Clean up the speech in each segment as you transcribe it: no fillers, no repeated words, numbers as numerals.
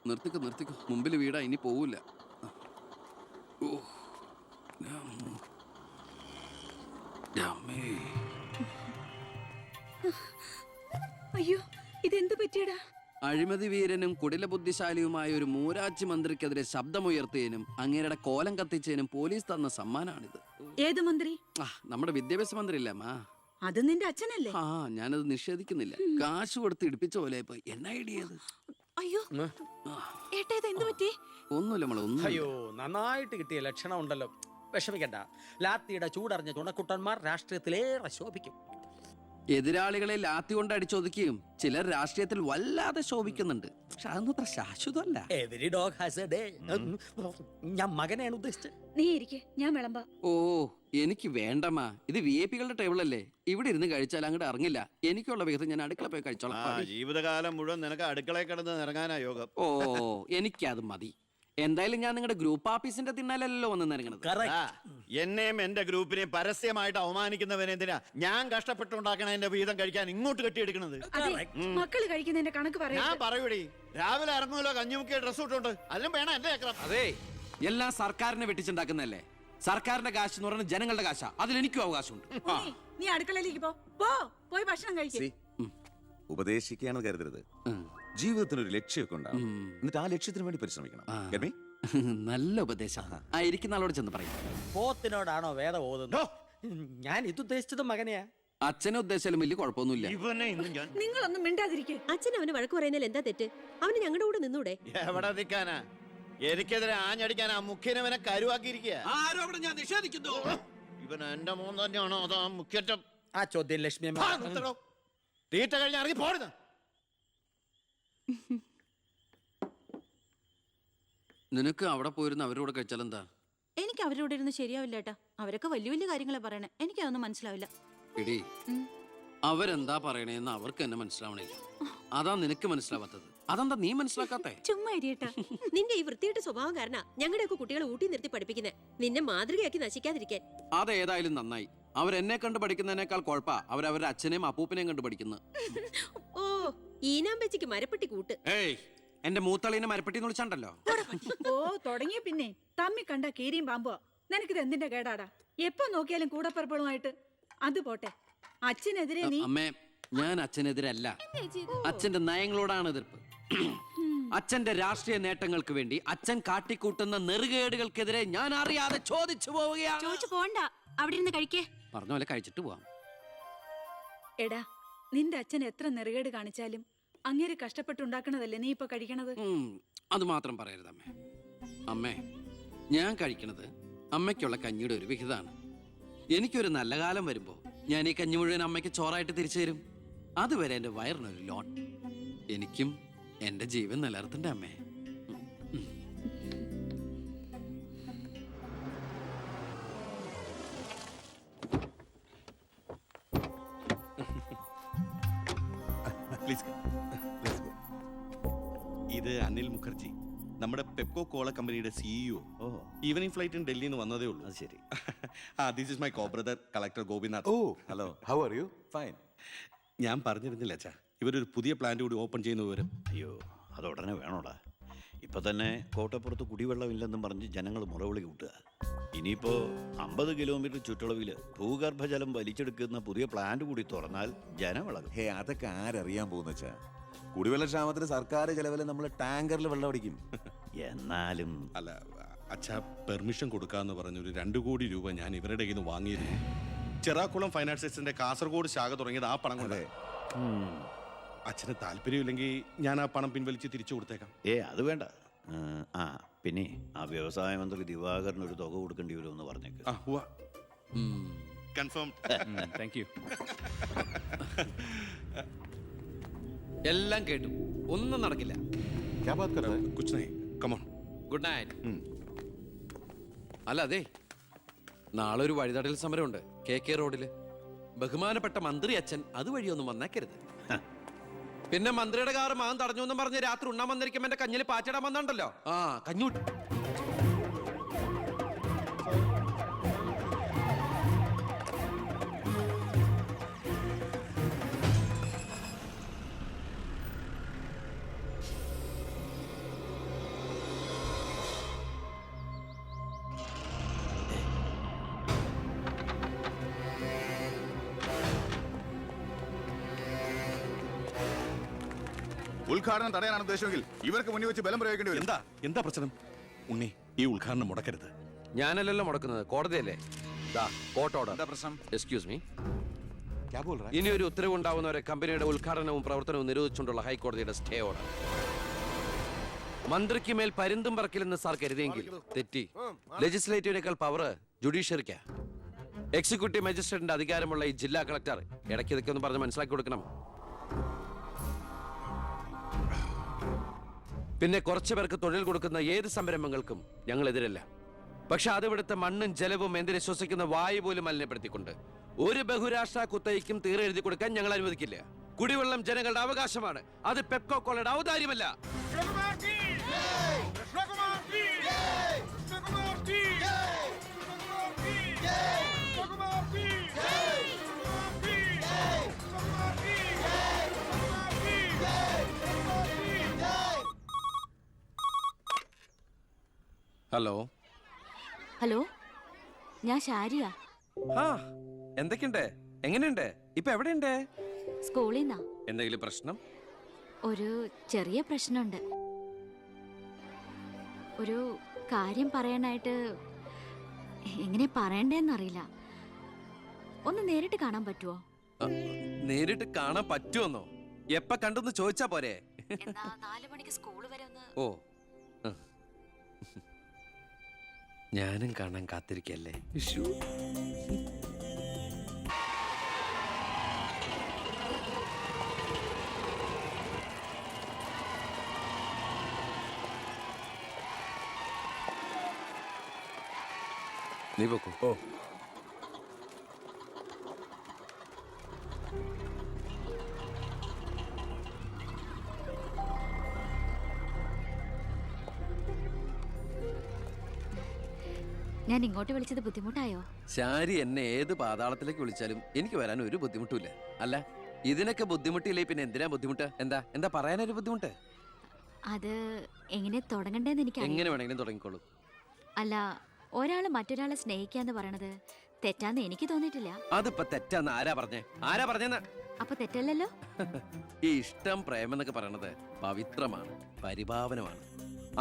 നിർത്തിക്കോ മുമ്പിൽ വീടാ, ഇനി പോവില്ല. അയ്യോ, ഇതെന്ത് പറ്റിയടാ? അഴിമതി വീരനും കുടില ബുദ്ധിശാലിയുമായ ഒരു മൂരാച്ചി മന്ത്രിക്കെതിരെ ശബ്ദമുയർത്തിയതിനും അങ്ങേരുടെ കോലം കത്തിച്ചതിനും പോലീസ് തന്ന സമ്മാനാണിത്. ഏത് മന്ത്രി? നമ്മുടെ വിദ്യാഭ്യാസ മന്ത്രി ഇല്ലേ അമ്മ? അത് നിന്റെ അച്ഛനല്ലേ? ഞാനത് നിഷേധിക്കുന്നില്ല. കാശ് കൊടുത്ത് ഇടിപ്പിച്ച പോലെ പോയി. എന്നാ ഐഡിയത്? അയ്യോ ഏട്ടാ, ഇത് എന്ത് പറ്റി? ഒന്നുമില്ല മോളെ, ഒന്നും. അയ്യോ, നന്നായിട്ട് കിട്ടിയ ലക്ഷണം ഉണ്ടല്ലോ. വിഷമിക്കണ്ട. ലാത്തിയുടെ ചൂടറിഞ്ഞ തുണക്കുട്ടന്മാർ രാഷ്ട്രീയത്തിലേറെ ശോഭിക്കും. എതിരാളികളെ ലാത്തി കൊണ്ട് അടിച്ചൊതുക്കിയും ചിലർ രാഷ്ട്രീയത്തിൽ വല്ലാതെ ശോഭിക്കുന്നുണ്ട്. പക്ഷെ അതൊന്നും അത്ര ശാശ്വതമല്ല. Every dog has a day. ഞാൻ മകനെയാണ് ഉദ്ദേശിച്ചത്. നീ ഇരിക്കെ, ഞാൻ വിളമ്പാ. ഓ, എനിക്ക് വേണ്ടമ്മ. ഇത് VIP-കളുടെ ടേബിൾ അല്ലേ. ഇവിടെ ഇരുന്ന് കഴിച്ചാൽ അങ്ങോട്ട് ഇറങ്ങില്ല. എനിക്കുള്ള വിധത്തിൽ ഞാൻ അടുക്കള പോയി കഴിച്ചോളാം. ജീവിതകാലം മുഴുവൻ നിനക്ക് അടുക്കളയിൽ കിടന്ന് ഇറങ്ങാനാ യോഗം. ഓ, എനിക്കത് മതി. എന്തായാലും ഞാൻ നിങ്ങളുടെ ഗ്രൂപ്പ് ഓഫീസിന്റെ തിന്നാലല്ലോ വന്ന് നിറങ്ങണത്. എന്നെയും എന്റെ ഗ്രൂപ്പിനെയും പരസ്യമായിട്ട് അവമാനിക്കുന്നവനെന്തിനാ ഞാൻ കഷ്ടപ്പെട്ടുണ്ടാക്കണ എന്റെ വീതം കഴിക്കാൻ ഇങ്ങോട്ട് കെട്ടിയെടുക്കണത്? മക്കള് കഴിക്കുന്നതിന്റെ കണക്ക് പറയാ. ഞാൻ പറയൂടി, രാവിലെ ഇറങ്ങുമല്ലോ കഞ്ഞിമുക്കിയ ഡ്രസ് ഇട്ടുണ്ട്, അതിനും വേണം എന്റെ ചക്രം. അതെ, എല്ലാം സർക്കാരിനെ വെട്ടിച്ചുണ്ടാക്കുന്നല്ലേ. സർക്കാരിന്റെ കാശ് എന്ന് പറയുന്നത് ജനങ്ങളുടെ കാശാ. അതിൽ എനിക്കും അവകാശമുണ്ട്. നീ അടുക്കളയിലേക്ക് പോയി ഭക്ഷണം കഴിക്കും. ഉപദേശിക്കുകയാണെന്ന് കരുതരുത്. ജീവിതത്തിന് ഒരു ലക്ഷ്യമൊക്കെ ഉണ്ടാവും. എന്നിട്ട് ആ ലക്ഷ്യത്തിന് വേണ്ടി പരിശ്രമിക്കണം. നല്ല ഉപദേശം. ഇരിക്കുന്ന ആളോട് ചെന്ന് പറയും. പോത്തിനോടാണോ വേദം ഓതുന്നത്? ഞാൻ ഇതുദ്ദേശിച്ചത് മകനെയാ. അച്ഛനെ ഉദ്ദേശിച്ചാലും വലിയ കുഴപ്പമൊന്നുമില്ല. നിങ്ങളൊന്നും മിണ്ടാതിരിക്കെ. അച്ഛൻ അവന് വഴക്ക് പറയുന്നതിൽ എന്താ തെറ്റ്? അവന് ഞങ്ങളുടെ കൂടെ നിന്നൂടെ? എവിടെ നിൽക്കാനാ? എനിക്കെതിരെ ആഞ്ഞടിക്കാനാ മുഖ്യനവനെ കരുവാക്കിയിരിക്കുക. ഞാൻ നിഷേധിക്കുന്നു. ഇവൻ എന്റെ മോൻ തന്നെയാണോ അതോ മുഖ്യറ്റം? ആ ചോദ്യം ലക്ഷ്മി തീറ്റ കഴിഞ്ഞ് ഇറങ്ങി പോടുന്ന. നിനക്ക് അവിടെ പോയിരുന്ന അവരോട് കഴിച്ചാലെന്താ? എനിക്ക് അവരോട് ഇരുന്ന് ശരിയാവില്ല ഏട്ടാ. അവരൊക്കെ വലിയ വലിയ കാര്യങ്ങളെ പറയണേ. എനിക്കതൊന്നും മനസ്സിലാവില്ല. എടി, അവരെന്താ പറയണേന്ന് അവർക്ക് എന്നെ മനസ്സിലാവണില്ല. അതാ നിനക്ക് മനസ്സിലാവാത്തത്. അതെന്താ നീ മനസ്സിലാക്കാത്തേ? ചുമ്മാ ഇരിയേട്ടാ. നിന്റെ ഈ വൃത്തിയുടെ സ്വഭാവം കാരണം ഞങ്ങളുടെയൊക്കെ കുട്ടികളെ ഊട്ടി നിർത്തി പഠിപ്പിക്കുന്നത്, നിന്നെ മാതൃകയാക്കി നശിക്കാതിരിക്കാൻ. അതേതായാലും നന്നായി. അവരെന്നെ കണ്ട് പഠിക്കുന്നതിനേക്കാൾ കുഴപ്പാ അവരവരുടെ അച്ഛനെയും അപ്പൂപ്പനെയും കണ്ട് പഠിക്കുന്നത്. ഓ, ഈനാമ്പച്ചിക്ക് മരപ്പെട്ടി കൂട്ട്. ഏയ്, എന്റെ മൂത്തളീനെ മരപ്പെട്ടി വിളിച്ചാണ്ടല്ലോ. ഓ, തുടങ്ങിയ പിന്നെ തമ്മി കണ്ട കീരിയും പാമ്പോ. നിനക്കിത് എന്തിന്റെ കേടാടാ? എപ്പോ നോക്കിയാലും കൂടപ്പറപ്പുകളുമായിട്ട്. അത് പോട്ടെ, അച്ഛനെതിരെ നീ. അമ്മേ, ഞാൻ അച്ഛനെതിരല്ല. അച്ഛന്റെ നയങ്ങളോടാണ് എതിർപ്പ്. അച്ഛന്റെ രാഷ്ട്രീയ നേട്ടങ്ങൾക്ക് വേണ്ടി അച്ഛൻ കാട്ടിക്കൂട്ടുന്ന നെറുകേടുകൾക്കെതിരെ ഞാൻ അറിയാതെ ചോദിച്ചു പോവുകയാണ്. ചോദിച്ചു പോണ്ട, അവിടെ ഇരുന്ന് കഴിക്കേ. പറഞ്ഞ പോലെ കഴിച്ചിട്ട് പോവാം. എടാ, നിന്റെ അച്ഛൻ എത്ര നെറുകേട് കാണിച്ചാലും അങ്ങേര് കഷ്ടപ്പെട്ടുണ്ടാക്കണതല്ലേ നീ ഇപ്പൊ കഴിക്കണത്? അത് മാത്രം പറയരുത് അമ്മേ. അമ്മേ, ഞാൻ കഴിക്കണത് അമ്മയ്ക്കുള്ള കഞ്ഞിയുടെ ഒരു വിഹിതമാണ്. എനിക്കൊരു നല്ല കാലം വരുമ്പോ ഞാൻ ഈ കഞ്ഞി മുഴുവൻ അമ്മയ്ക്ക് ചോറായിട്ട് തിരിച്ചു തരും. അതുവരെ എന്റെ വയറിനൊരു ലോൺ. എനിക്കും എന്റെ ജീവൻ നിലനിർത്തണ്ടേ അമ്മേ? ഇത് അനിൽ മുഖർജി, നമ്മുടെ പെപ്കോ കോള കമ്പനിയുടെ CEO. ഈവനിംഗ് ഫ്ലൈറ്റിന് ഡൽഹിയിൽ നിന്ന് വന്നതേ ഉള്ളൂ. അത് ശരി. This is my co brother collector Gopinath. Oh, hello, how are you? Fine. ഞാൻ പറഞ്ഞിരുന്നില്ല അച്ഛാ, ഇവരൊരു പുതിയ പ്ലാന്റ് കൂടി ഓപ്പൺ ചെയ്യുന്ന വിവരം. അയ്യോ, അത് ഉടനെ വേണോടാ. ഇപ്പൊ തന്നെ കോട്ടപ്പുറത്ത് കുടിവെള്ളമില്ലെന്നും പറഞ്ഞ് ജനങ്ങൾ മുറവിളി കൂട്ടുക. ഇനിയിപ്പോ 50 കിലോമീറ്റർ ചുറ്റളവിൽ ഭൂഗർഭജലം വലിച്ചെടുക്കുന്ന പുതിയ പ്ലാന്റ് കൂടി തുറന്നാൽ ജനവിളകും. ഹേ, അതൊക്കെ ആരറിയാൻ പോകുന്ന വെച്ചാ? കുടിവെള്ള ക്ഷാമത്തിന് സർക്കാർ ചെലവില് നമ്മൾ ടാങ്കറിൽ വെള്ളം അടിക്കും. എന്നാലും അല്ല അച്ഛാ, പെർമിഷൻ കൊടുക്കാന്ന് പറഞ്ഞൊരു 2 കോടി രൂപ ഞാൻ ഇവരുടെ കയ്യിൽ നിന്ന് വാങ്ങിയിരുന്നു. ചെറാക്കുളം ഫൈനാൻസേഴ്സിന്റെ കാസർഗോഡ് ശാഖ തുടങ്ങിയത് ആ പണം കൊണ്ട്. അച്ഛന് താല്പര്യമില്ലെങ്കിൽ ഞാൻ ആ പണം പിൻവലിച്ച് തിരിച്ചു കൊടുത്തേക്കാം. അത് വേണ്ട. പിന്നെ ആ വ്യവസായ മന്ത്രി ദിവാകരന് ഒരു തുക കൊടുക്കേണ്ടി വരുമെന്ന് പറഞ്ഞേക്ക്. കൺഫേം. Thank you. എല്ലാം കേട്ടു, ഒന്നും നടക്കില്ല. Good night. അല്ല, അതെ, നാളെ ഒരു വഴിതടൽ സമരമുണ്ട് KK റോഡില്. ബഹുമാനപ്പെട്ട മന്ത്രി അച്ഛൻ അതുവഴിയൊന്നും വന്നേക്കരുത്. പിന്നെ മന്ത്രിയുടെ കാറ് മകൻ തടഞ്ഞു എന്നും പറഞ്ഞ് രാത്രി ഉണ്ണാൻ വന്നിരിക്കുമ്പോ എന്റെ കഞ്ഞിൽ പാച്ചിടാൻ വന്നുണ്ടല്ലോ. കഞ്ഞു. ഉദ്ഘാടനം തടയാനാണ് ഉദ്ദേശമെങ്കിൽ ഇവർക്ക് മുന്നിൽ വെച്ച് ബലം പ്രയോഗിക്കേണ്ടി വരും. എന്താ പ്രശ്നം? ഉണ്ണി, ഈ ഉദ്ഘാടനം മുടക്കരുത്. ഞാനല്ലല്ലോ മുടക്കുന്നത്, കോടതിയല്ലേ. Court order. എന്താ പ്രശ്നം? Excuse me. ഇനി ഒരു ഉത്തരവ് ഉണ്ടാവുന്നവരെ കമ്പനിയുടെ ഉദ്ഘാടനവും പ്രവർത്തനവും നിരോധിച്ചുകൊണ്ടുള്ള ഹൈക്കോടതിയുടെ സ്റ്റേ ഓർഡർ. മന്ത്രിക്ക് മേൽ പരുന്തും പറക്കില്ലെന്ന് സാർ കരുതിയെങ്കിൽ തെറ്റി. ലെജിസ്ലേറ്റീവിനേക്കാൾ പവർ ജുഡീഷ്യറിക്കാ. എക്സിക്യൂട്ടീവ് മജിസ്ട്രേറ്റിന്റെ അധികാരമുള്ള ഈ ജില്ലാ കളക്ടർ ഇടയ്ക്ക് ഇതൊക്കെ ഒന്ന് പറഞ്ഞ് മനസ്സിലാക്കി കൊടുക്കണം. പിന്നെ കുറച്ചു പേർക്ക് തൊഴിൽ കൊടുക്കുന്ന ഏത് സംരംഭങ്ങൾക്കും ഞങ്ങൾ എതിരല്ല. പക്ഷെ അത് ഇവിടുത്തെ മണ്ണും ജലവും എന്തിനെ ശ്വസിക്കുന്ന വായു പോലും മലിനപ്പെടുത്തിക്കൊണ്ട് ഒരു ബഹുരാഷ്ട്ര കുത്തയ്ക്കും തീരെ എഴുതി കൊടുക്കാൻ ഞങ്ങൾ അനുവദിക്കില്ല. കുടിവെള്ളം ജനങ്ങളുടെ അവകാശമാണ്, അത് പെപ്കോ കോളയുടെ ഔദാര്യമല്ല. ഹലോ ഹലോ, ഞാൻ ഷാരിയ. എന്തൊക്കെയുണ്ട്? എങ്ങനെയുണ്ട്? ഇപ്പൊ എവിടെയുണ്ട്? സ്കൂളിൽ നിന്നാ. എന്തെങ്കിലും പ്രശ്നം? ഒരു ചെറിയ പ്രശ്നമുണ്ട്. ഒരു കാര്യം പറയാനായിട്ട് എങ്ങനെ പറയണ്ടേന്നറിയില്ല. ഒന്ന് നേരിട്ട് കാണാൻ പറ്റുമോ? നേരിട്ട് കാണാൻ പറ്റുമെന്നോ? എപ്പ കണ്ടെന്ന് ചോദിച്ചാ പോരെ? എന്നാ 4 മണിക്ക് സ്കൂൾ വരെ ഒന്ന്. ഓ, ഞാനും കാണാൻ കാത്തിരിക്കല്ലേ. നീ പോക്കോ. ഓ, ഞാൻ ഇങ്ങോട്ട് വിളിച്ചത് ബുദ്ധിമുട്ടായോ? ശാരി എന്നെ ഏത് പാതാളത്തിലേക്ക് വിളിച്ചാലും എനിക്ക് വരാൻ ഒരു ബുദ്ധിമുട്ടില്ല. അല്ല, ഇതിനൊക്കെ ബുദ്ധിമുട്ടില്ലേ പിന്നെ എന്തിനാ ബുദ്ധിമുട്ട്? എന്താ എന്താ പറയാനൊരു ബുദ്ധിമുട്ട്? അത് എങ്ങനെ തുടങ്ങണ്ടേന്ന് എനിക്ക് എങ്ങനെ വേണമെങ്കിലും തുടങ്ങിക്കോളൂ. അല്ല, ഒരാള് മറ്റൊരാളെ സ്നേഹിക്കാന്ന് പറയണത് തെറ്റാന്ന് എനിക്ക് തോന്നിയിട്ടില്ല. അതിപ്പോ തെറ്റാന്ന് ആരാ പറഞ്ഞേ? ആരാ പറഞ്ഞെന്ന്? അപ്പൊ തെറ്റല്ലല്ലോ. ഈ ഇഷ്ടം പ്രേമം എന്നൊക്കെ പറയണത് പവിത്രമാണ്, പരിഭാവനമാണ്.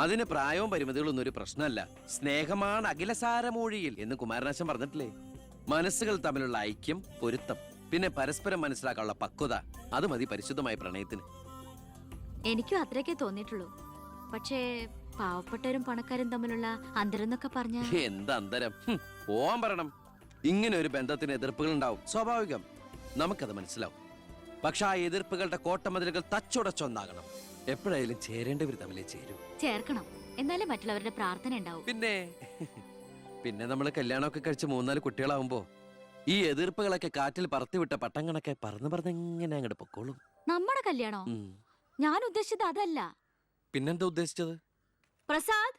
അതിന് പ്രായവും പരിമിതികളൊന്നും ഒരു പ്രശ്നമല്ല. സ്നേഹമാണ് അഖിലസാരമൂഴിയിൽ എന്ന് കുമാരനാശൻ പറഞ്ഞിട്ടില്ലേ? മനസ്സുകൾ തമ്മിലുള്ള ഐക്യം, പൊരുത്തം, പിന്നെ പരസ്പരം മനസ്സിലാക്കാനുള്ള പക്വത, അത് മതി പരിശുദ്ധമായ പ്രണയത്തിന്. എനിക്കും അത്രയൊക്കെ തോന്നിയിട്ടുള്ളൂ. പക്ഷേ പാവപ്പെട്ടവരും പണക്കാരും തമ്മിലുള്ള അന്തരം എന്നൊക്കെ പറഞ്ഞ എന്താ അന്തരം? പോവാൻ പറയണം. ഇങ്ങനെ ഒരു ബന്ധത്തിന് എതിർപ്പുകൾ ഉണ്ടാവും, സ്വാഭാവികം. നമുക്കത് മനസ്സിലാവും. പക്ഷെ ആ എതിർപ്പുകളുടെ കോട്ടമതിലുകൾ തച്ചുടച്ചൊന്നാകണം. എപ്പോഴായാലും ചേരേണ്ടവർ തമ്മിലേ ചേരൂ. ചേർക്കണം, എന്നാലേ മറ്റുള്ളവരുടെ പ്രാർത്ഥന ഉണ്ടാവും. പിന്നെ നമ്മൾ കല്യാണമൊക്കെ കഴിച്ച് 3-4 കുട്ടികളാവുമ്പോ ഈ എതിർപ്പുകളൊക്കെ കാറ്റിൽ പറത്തിവിട്ട പട്ടം കണക്കെ പറന്ന് എങ്ങനെ അങ്ങോട്ട് പൊക്കോളും. നമ്മുടെ കല്യാണോ? ഞാൻ ഉദ്ദേശിച്ചത് അതല്ല. പിന്നെന്താ ഉദ്ദേശിച്ചത്? പ്രസാദ്